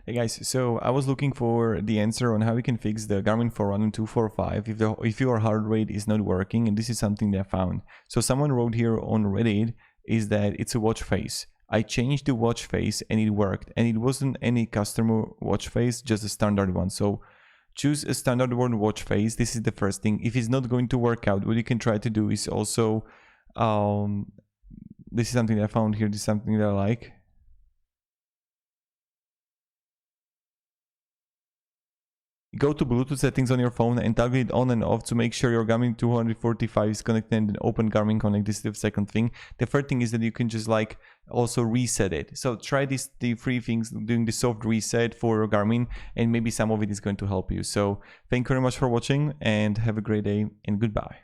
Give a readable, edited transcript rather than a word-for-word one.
Hey guys, so I was looking for the answer on how we can fix the Garmin Forerunner 245 if your heart rate is not working, and this is something that I found. So someone wrote here on Reddit is that it's a watch face. I changed the watch face and it worked, and it wasn't any customer watch face, just a standard one. So choose a standard one watch face. This is the first thing. If it's not going to work out, what you can try to do is also this is something that I found here. This is something that I like. Go to Bluetooth settings on your phone and toggle it on and off to make sure your Garmin 245 is connected, and then open Garmin Connect. This is the second thing. The third thing is that you can just like also reset it. So try the 3 things, doing the soft reset for Garmin, and maybe some of it is going to help you. So thank you very much for watching and have a great day, and goodbye.